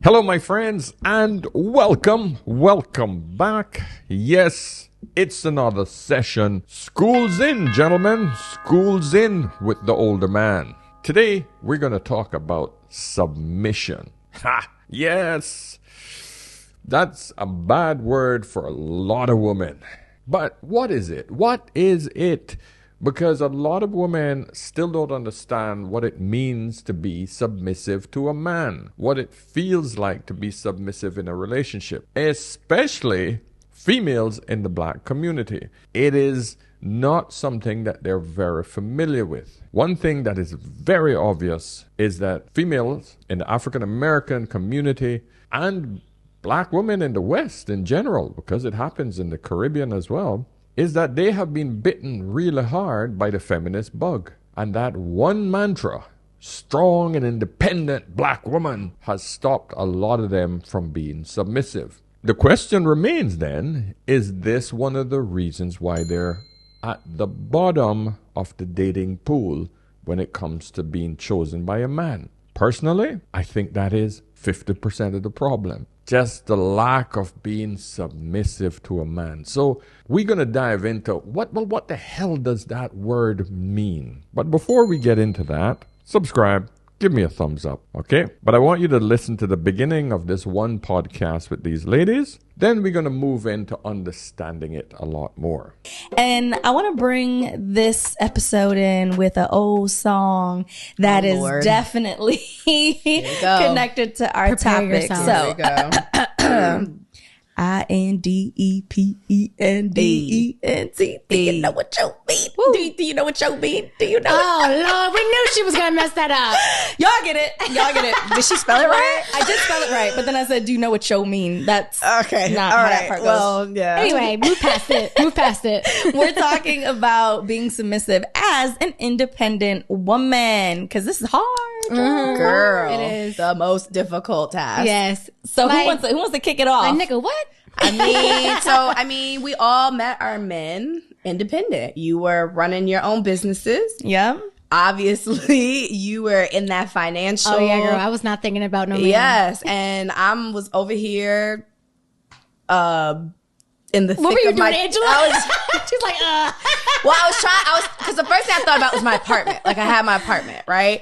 Hello, my friends, and welcome back. Yes, it's another session. School's in, gentlemen. School's in with the older man. Today, we're going to talk about submission. Ha! Yes, that's a bad word for a lot of women. But what is it? What is it? Because a lot of women still don't understand what it means to be submissive to a man, what it feels like to be submissive in a relationship, especially females in the black community. It is not something that they're very familiar with. One thing that is very obvious is that females in the African American community and black women in the West in general, because it happens in the Caribbean as well, is that they have been bitten really hard by the feminist bug. And that one mantra, strong and independent black woman, has stopped a lot of them from being submissive. The question remains then, is this one of the reasons why they're at the bottom of the dating pool when it comes to being chosen by a man? Personally, I think that is 50% of the problem. Just the lack of being submissive to a man. So we're going to dive into what the hell does that word mean? But before we get into that, subscribe, give me a thumbs up, okay? But I want you to listen to the beginning of this one podcast with these ladies. Then we're going to move into understanding it a lot more. And I want to bring this episode in with an old song that is definitely connected to our topic. So, INDEPENDENT. Do you know what you mean? Do you know what you mean? Do you know? Oh, Lord, we knew she was going to mess that up. Y'all get it. Did she spell it right? I did spell it right, but then I said, do you know what yo mean? That's okay. Not how that part goes. Well, yeah. Anyway, move past it. We're talking about being submissive as an independent woman, because this is hard. Girl, it is the most difficult task. Yes. So who wants to kick it off? Like, nigga, what? I mean, we all met our men independent. You were running your own businesses. Yeah. Obviously, you were in that financial. Oh, yeah, girl. I was not thinking about no man. Yes. And I was over here in the what thick were you of doing, my... Angela? She's like, Well, because the first thing I thought about was my apartment. Like, I had my apartment, right?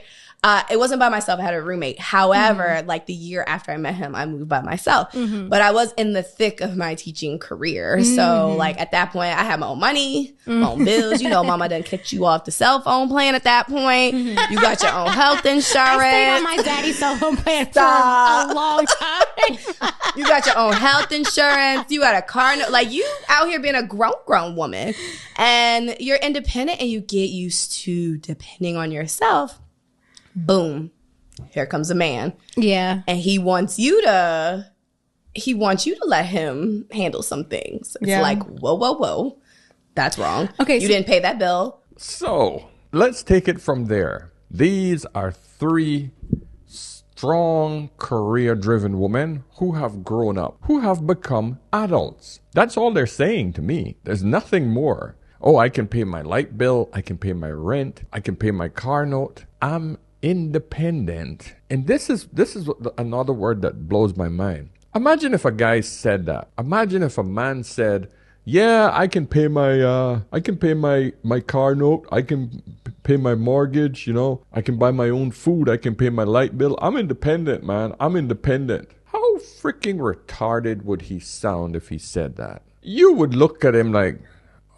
It wasn't by myself. I had a roommate. However, like the year after I met him, I moved by myself. But I was in the thick of my teaching career. So like at that point, I had my own money, my own bills. You know, mama done kicked you off the cell phone plan at that point. You got your own health insurance. I stayed on my daddy's cell phone plan for a long time. You got your own health insurance. You got a car. Like you out here being a grown woman. And you're independent and you get used to depending on yourself. Boom. Here comes a man. Yeah. And he wants you to let him handle some things. It's like, whoa. That's wrong. Okay. You didn't pay that bill. So let's take it from there. These are three strong, career-driven women who have grown up, who have become adults. That's all they're saying to me. There's nothing more. Oh, I can pay my light bill. I can pay my rent. I can pay my car note. I'm independent. And this is another word that blows my mind. Imagine if a guy said that. Imagine if a man said, yeah, I can pay my car note. I can pay my mortgage, you know. I can buy my own food. I can pay my light bill. I'm independent, man. I'm independent. How freaking retarded would he sound if he said that? You would look at him like,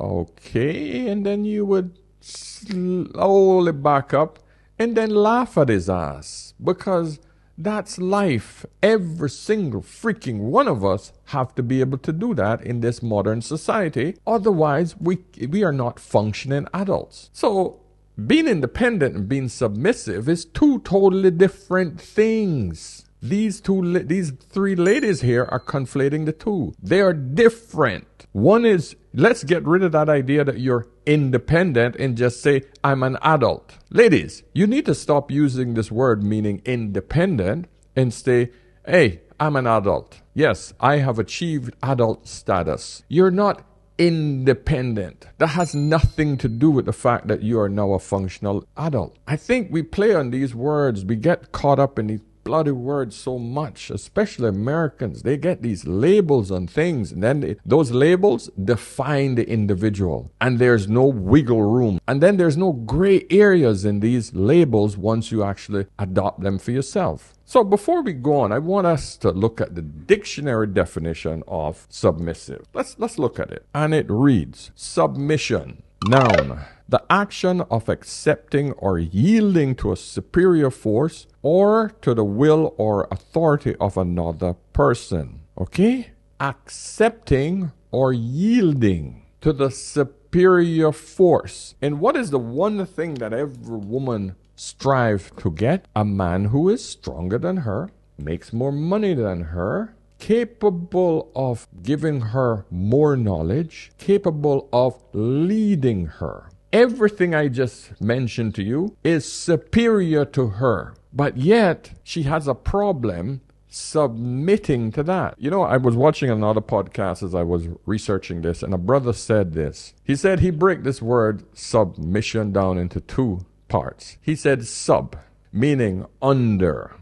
okay, and then you would slowly back up and then laugh at his ass, because that's life. Every single freaking one of us have to be able to do that in this modern society. Otherwise, we are not functioning adults. So being independent and being submissive is two totally different things. These three ladies here are conflating the two. They are different. One is, let's get rid of that idea that you're independent and just say, I'm an adult. Ladies, you need to stop using this word meaning independent and say, hey, I'm an adult. Yes, I have achieved adult status. You're not independent. That has nothing to do with the fact that you are now a functional adult. I think we play on these words. We get caught up in these bloody word so much, especially Americans. They get these labels on things, and then those labels define the individual, and there's no wiggle room. And then there's no gray areas in these labels once you actually adopt them for yourself. So before we go on, I want us to look at the dictionary definition of submissive. Let's look at it. And it reads, submission, noun, the action of accepting or yielding to a superior force or to the will or authority of another person. Okay? Accepting or yielding to the superior force. And what is the one thing that every woman strive to get? A man who is stronger than her, makes more money than her, capable of giving her more knowledge, capable of leading her. Everything I just mentioned to you is superior to her, but yet she has a problem submitting to that. You know, I was watching another podcast as I was researching this, and a brother said this. He said he break this word submission down into two parts. He said sub, meaning under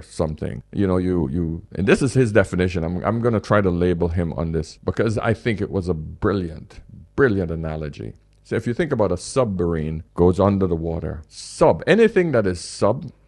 something. You know, you and this is his definition. I'm going to try to label him on this because I think it was a brilliant analogy. So if you think about a submarine goes under the water, anything that is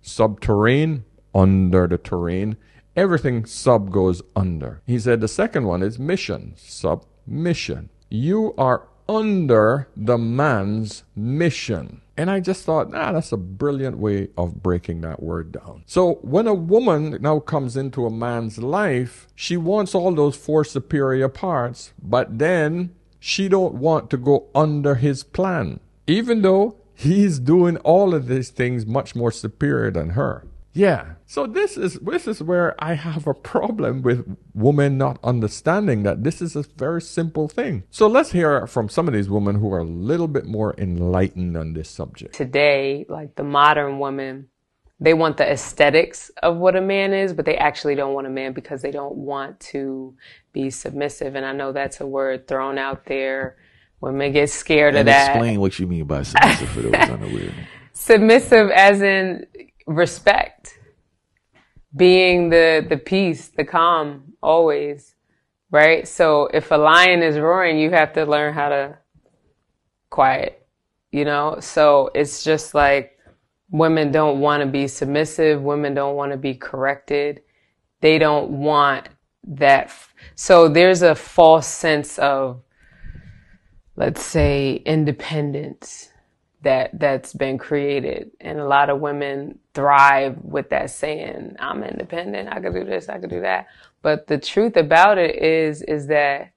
subterranean, under the terrain, everything sub goes under. He said the second one is mission, submission. You are under the man's mission. And I just thought, that's a brilliant way of breaking that word down. So when a woman now comes into a man's life, she wants all those four superior parts, but then she don't want to go under his plan, even though he's doing all of these things much more superior than her. Yeah. So this is where I have a problem with women not understanding that this is a very simple thing. So let's hear from some of these women who are a little bit more enlightened on this subject. Today, like the modern women, they want the aesthetics of what a man is, but they actually don't want a man because they don't want to be submissive. And I know that's a word thrown out there. Women get scared of that. Explain what you mean by submissive for those unaware. Submissive as in respect, being the peace, the calm, always, right? So if a lion is roaring, you have to learn how to quiet, you know? So it's just like women don't want to be submissive. Women don't want to be corrected. They don't want that. So there's a false sense of, let's say, independence that's been created. And a lot of women thrive with that saying, I'm independent, I could do this, I could do that. But the truth about it is that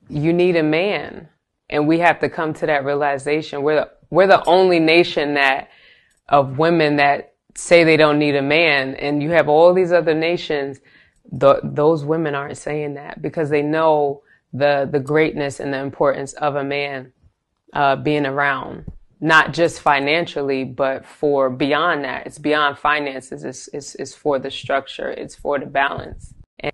you need a man. And we have to come to that realization. We're the only nation of women that say they don't need a man. And you have all these other nations, those women aren't saying that because they know the greatness and the importance of a man being around. Not just financially, but for beyond that. It's beyond finances. It's for the structure. It's for the balance. And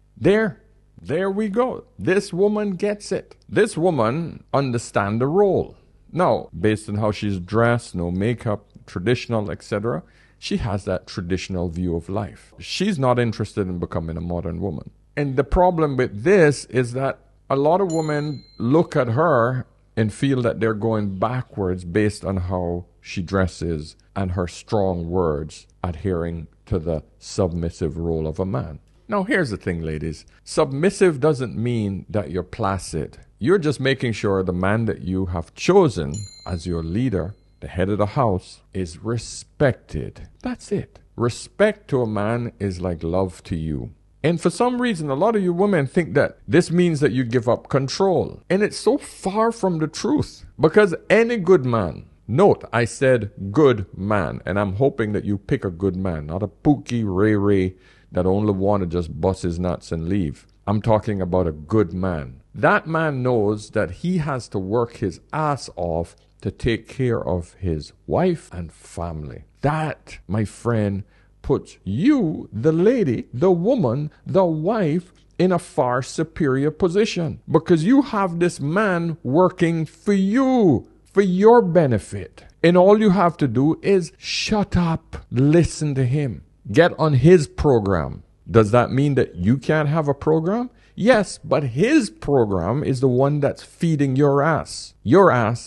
there we go. This woman gets it. This woman understands the role. Now, based on how she's dressed, no makeup, traditional, etc., she has that traditional view of life. She's not interested in becoming a modern woman. And the problem with this is that a lot of women look at her and feel that they're going backwards based on how she dresses and her strong words adhering to the submissive role of a man. Now, here's the thing, ladies. Submissive doesn't mean that you're placid. You're just making sure the man that you have chosen as your leader, the head of the house, is respected. That's it. Respect to a man is like love to you. And for some reason, a lot of you women think that this means that you give up control. And it's so far from the truth. Because any good man, note, I said good man. And I'm hoping that you pick a good man, not a pookie ray that only want to just bust his nuts and leave. I'm talking about a good man. That man knows that he has to work his ass off to take care of his wife and family. That, my friend, puts you, the lady, the woman, the wife, in a far superior position. Because you have this man working for you, for your benefit. And all you have to do is shut up, listen to him. Get on his program. Does that mean that you can't have a program? Yes, but his program is the one that's feeding your ass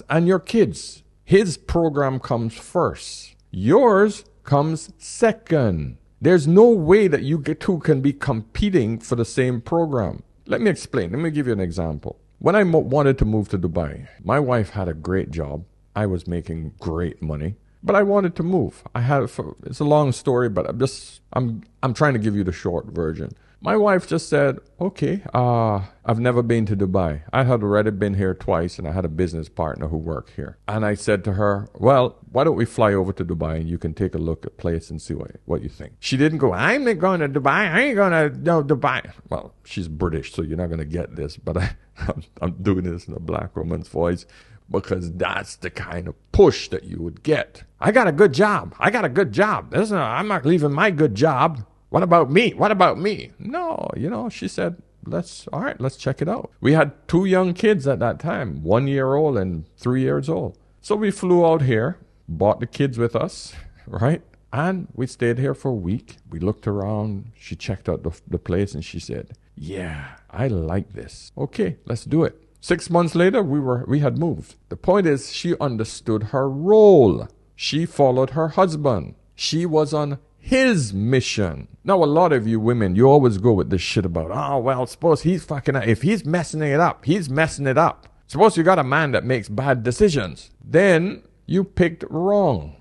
and your kids. His program comes first. Yours comes second. There's no way that you two can be competing for the same program. Let me explain. Let me give you an example. When I wanted to move to Dubai, my wife had a great job. I was making great money, but I wanted to move. It's a long story, but I'm trying to give you the short version. My wife just said, okay, I've never been to Dubai. I had already been here twice, and I had a business partner who worked here. And I said to her, well, why don't we fly over to Dubai and you can take a look at the place and see what you think. She didn't go, I'm not going to Dubai. I ain't going to Dubai. Well, she's British, so you're not going to get this, but I'm doing this in a black woman's voice because that's the kind of push that you would get. I got a good job. I'm not leaving my good job. What about me? No, she said, let's check it out. We had 2 young kids at that time, 1 year old and 3 years old. So we flew out here, brought the kids with us, right? And we stayed here for a week. We looked around. She checked out the place and she said, yeah, I like this. Okay, let's do it. 6 months later, we had moved. The point is, she understood her role. She followed her husband. She was on his mission. Now, a lot of you women, you always go with this shit about, oh, well, suppose he's fucking up. If he's messing it up, he's messing it up. Suppose you got a man that makes bad decisions. Then you picked wrong.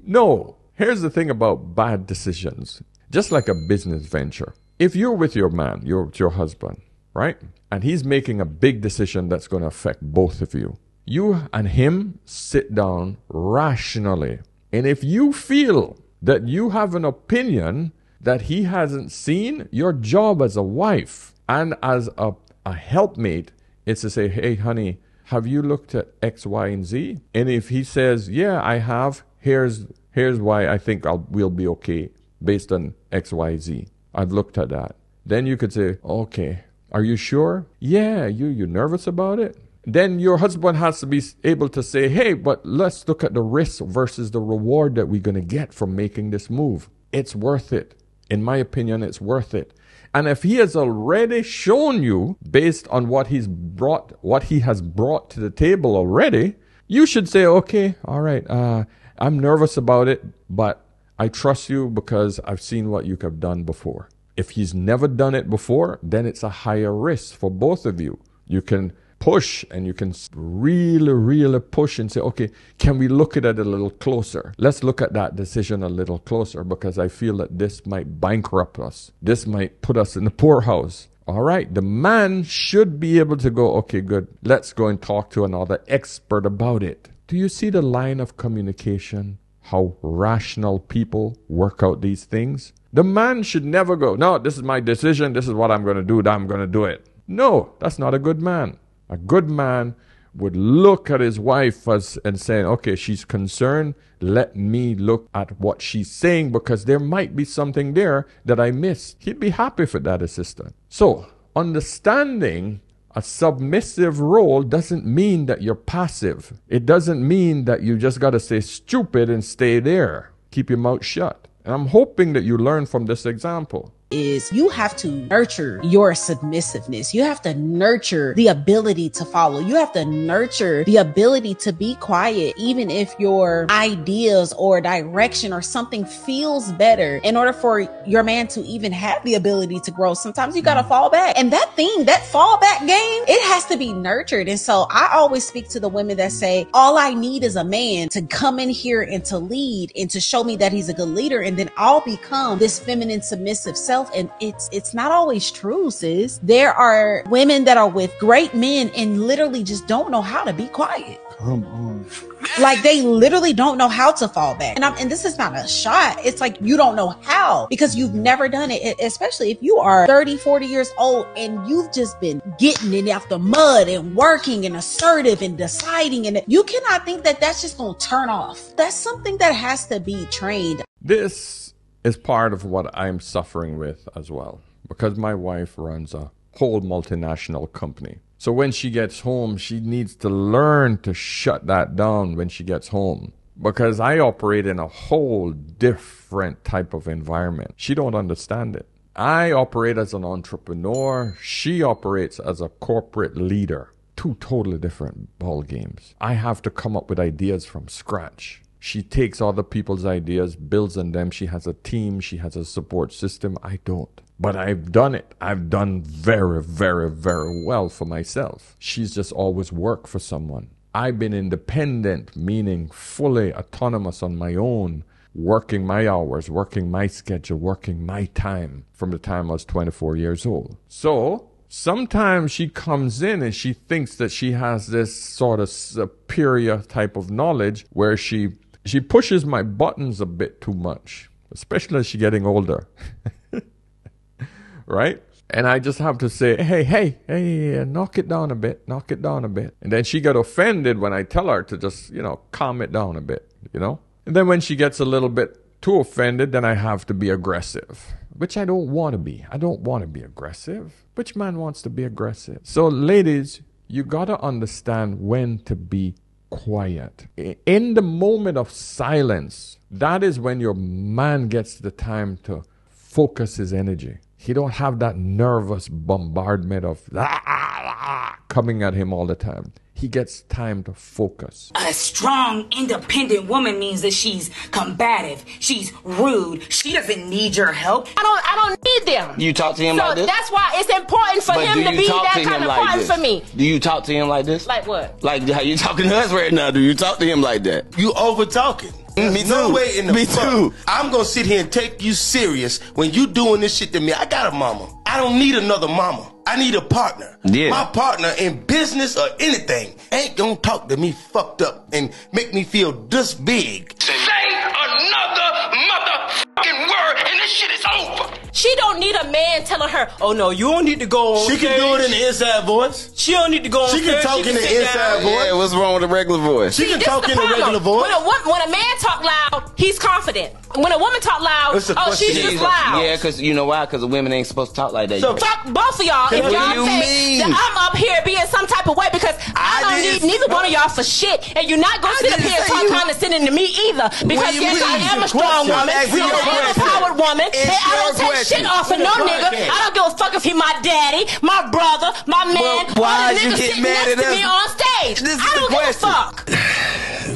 No, here's the thing about bad decisions. Just like a business venture. If you're with your man, you're with your husband, right? And he's making a big decision that's going to affect both of you. You and him sit down rationally. And if you feel that you have an opinion that he hasn't seen, your job as a wife and as a helpmate is to say, hey, honey, have you looked at X, Y, and Z? And if he says, yeah, I have, here's why I think we'll be okay based on X, Y, Z. I've looked at that. Then you could say, okay, are you sure? Yeah, you nervous about it? Then your husband has to be able to say, hey, but let's look at the risk versus the reward that we're going to get from making this move. It's worth it. In my opinion, it's worth it. And if he has already shown you, based on what he has brought to the table already, you should say, okay, all right, I'm nervous about it, but I trust you because I've seen what you have done before. If he's never done it before, then it's a higher risk for both of you. You can push and you can really push and say, okay, can we look at it a little closer? Let's look at that decision a little closer because I feel that this might bankrupt us. This might put us in the poorhouse. All right, the man should be able to go, okay, good. Let's go and talk to another expert about it. Do you see the line of communication? How rational people work out these things? The man should never go, no, this is my decision. This is what I'm going to do. I'm going to do it. No, that's not a good man. A good man would look at his wife and saying, okay, she's concerned. Let me look at what she's saying because there might be something there that I missed. He'd be happy for that assistant. So understanding a submissive role doesn't mean that you're passive. It doesn't mean that you just got to stay stupid and stay there. Keep your mouth shut. And I'm hoping that you learn from this example. Is you have to nurture your submissiveness. You have to nurture the ability to follow. You have to nurture the ability to be quiet, even if your ideas or direction or something feels better. In order for your man to even have the ability to grow, sometimes you got to fall back. And that fallback game, it has to be nurtured. And so I always speak to the women that say, all I need is a man to come in here and to lead and to show me that he's a good leader. And then I'll become this feminine submissive self. And it's not always true, sis. There are women that are with great men and literally just don't know how to be quiet. Come on. Like they literally don't know how to fall back. And this is not a shot. It's like you don't know how because you've never done it, especially if you are 30, 40 years old and you've just been getting it out the mud and working and assertive and deciding. And you cannot think that that's just going to turn off. That's something that has to be trained. This is part of what I'm suffering with as well, because my wife runs a whole multinational company. So when she gets home, she needs to learn to shut that down when she gets home, because I operate in a whole different type of environment. She don't understand it. I operate as an entrepreneur. She operates as a corporate leader. Two totally different ball games. I have to come up with ideas from scratch. She takes other people's ideas, builds on them. She has a team. She has a support system. I don't. But I've done it. I've done very, very, very well for myself. She's just always worked for someone. I've been independent, meaning fully autonomous on my own, working my hours, working my schedule, working my time from the time I was 24 years old. So sometimes she comes in and she thinks that she has this sort of superior type of knowledge where she pushes my buttons a bit too much, especially as she's getting older. Right? And I just have to say, hey, knock it down a bit. And then she got offended when I tell her to just, calm it down a bit, And then when she gets a little bit too offended, then I have to be aggressive, which I don't want to be. I don't want to be aggressive. Which man wants to be aggressive? So ladies, you got to understand when to be quiet. In the moment of silence, that is when your man gets the time to focus his energy. He don't have that nervous bombardment of coming at him all the time. He gets time to focus. A strong, independent woman means that she's combative. She's rude. She doesn't need your help. I don't need them. You talk to him like this? So that's why it's important for him to be that kind of partner for me. Do you talk to him like this? Like what? Like how you talking to us right now. Do you talk to him like that? You over talking. Me too. No way in the Me fuck. too. I'm gonna sit here and take you serious when you doing this shit to me. I got a mama. I don't need another mama. I need a partner. Yeah. My partner in business or anything ain't gonna talk to me fucked up and make me feel this big. Say another motherfucking word and this shit is over. She don't need a man telling her, oh no, you don't need to go on She stage. can do it in the inside voice. She don't need to go on She stage. can talk in the inside voice. Yeah, what's wrong with the regular voice? She can This talk the in the problem. regular voice. When a man talk loud, he's confident. When a woman talk loud, It's a oh, she's question. just loud. Yeah, because you know why? Because the women ain't supposed to talk like that. So Fuck both of y'all if What y'all do you say mean? that I'm up here being some type of way because I don't need neither one of y'all for shit. And you're not going to sit up here and talk condescending to me either. Because you yes, I mean? am a strong Question. woman. I'm asking I'm you a an question. empowered woman. It's And I don't your take shit question. off of no Go nigga. ahead. I don't give a fuck if he my daddy, my brother, my man, Well, why or the you nigga get sitting mad next at to me us? on stage. This is I don't the give a question. fuck.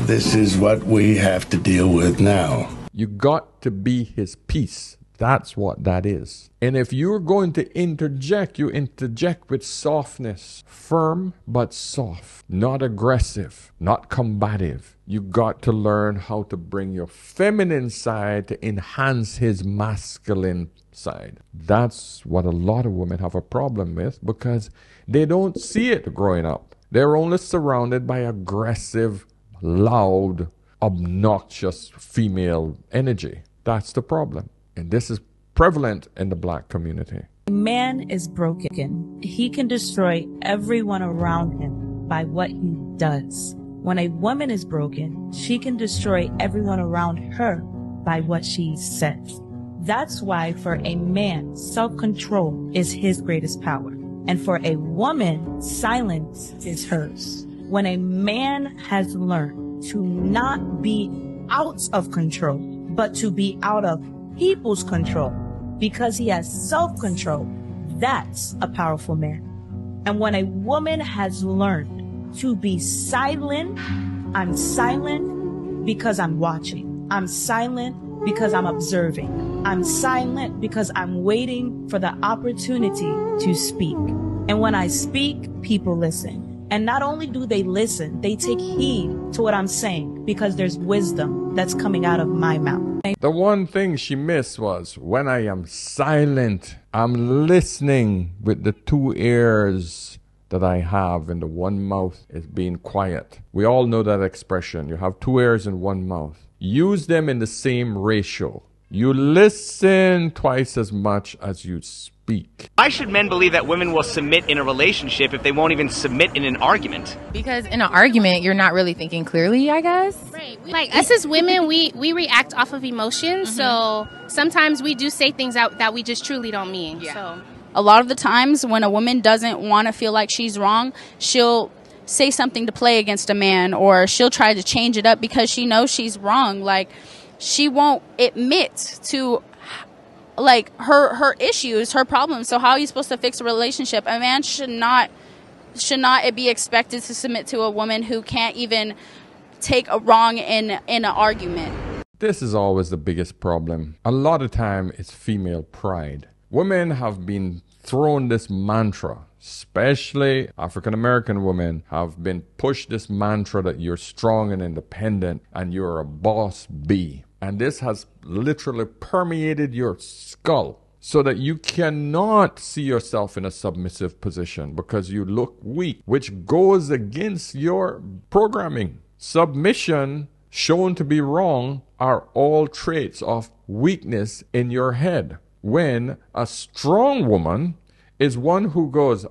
This is what we have to deal with now. You got to be his peace. That's what that is. And if you're going to interject, you interject with softness. Firm but soft. Not aggressive. Not combative. You got to learn how to bring your feminine side to enhance his masculine side. That's what a lot of women have a problem with because they don't see it growing up. They're only surrounded by aggressive, loud, obnoxious female energy. That's the problem. And this is prevalent in the black community. A man is broken. He can destroy everyone around him by what he does. When a woman is broken, she can destroy everyone around her by what she says. That's why for a man, self-control is his greatest power. And for a woman, silence is hers. When a man has learned to not be out of control, but to be out of people's control, because he has self-control, that's a powerful man. And when a woman has learned to be silent, I'm silent because I'm watching. I'm silent because I'm observing. I'm silent because I'm waiting for the opportunity to speak. And when I speak, people listen. And not only do they listen, they take heed to what I'm saying because there's wisdom that's coming out of my mouth. The one thing she missed was when I am silent, I'm listening with the two ears that I have, and the one mouth is being quiet. We all know that expression. You have two ears and one mouth. Use them in the same ratio. You listen twice as much as you speak. Why should men believe that women will submit in a relationship if they won't even submit in an argument? Because in an argument, you're not really thinking clearly, I guess. Right. Like us as women, we react off of emotions. So sometimes we do say things out that we just truly don't mean. Yeah. So a lot of the times when a woman doesn't want to feel like she's wrong, she'll say something to play against a man, or she'll try to change it up because she knows she's wrong. Like, she won't admit to like her issues, her problems. So how are you supposed to fix a relationship? A man should not be expected to submit to a woman who can't even take a wrong in an argument. This is always the biggest problem. A lot of time it's female pride. Women have been thrown this mantra, especially African American women have been pushed this mantra that you're strong and independent and you're a boss bee. And this has literally permeated your skull so that you cannot see yourself in a submissive position because you look weak, which goes against your programming. Submission, shown to be wrong, are all traits of weakness in your head. When a strong woman is one who goes,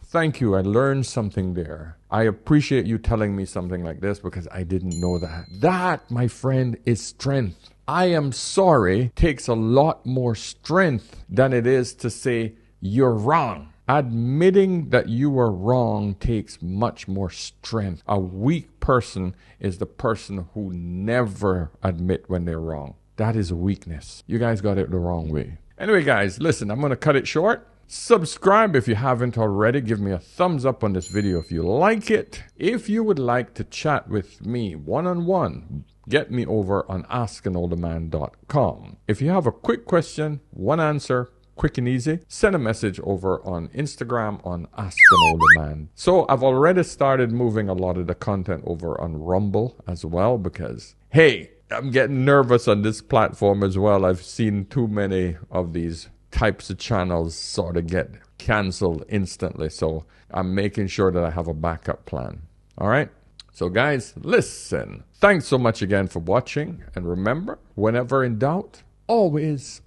thank you, I learned something there. I appreciate you telling me something like this because I didn't know that. That, my friend, is strength. I am sorry takes a lot more strength than it is to say you're wrong. Admitting that you were wrong takes much more strength. A weak person is the person who never admit when they're wrong. That is a weakness. You guys got it the wrong way. Anyway, guys, listen, I'm going to cut it short. Subscribe if you haven't already. Give me a thumbs up on this video if you like it. If you would like to chat with me one-on-one, get me over on askanolderman.com. If you have a quick question, one answer, quick and easy, send a message over on Instagram on askanolderman. So I've already started moving a lot of the content over on Rumble as well because, hey, I'm getting nervous on this platform as well. I've seen too many of these types of channels sort of get canceled instantly. So I'm making sure that I have a backup plan. All right. So guys, listen. Thanks so much again for watching. And remember, whenever in doubt, always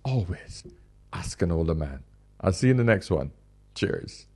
ask an older man. I'll see you in the next one. Cheers.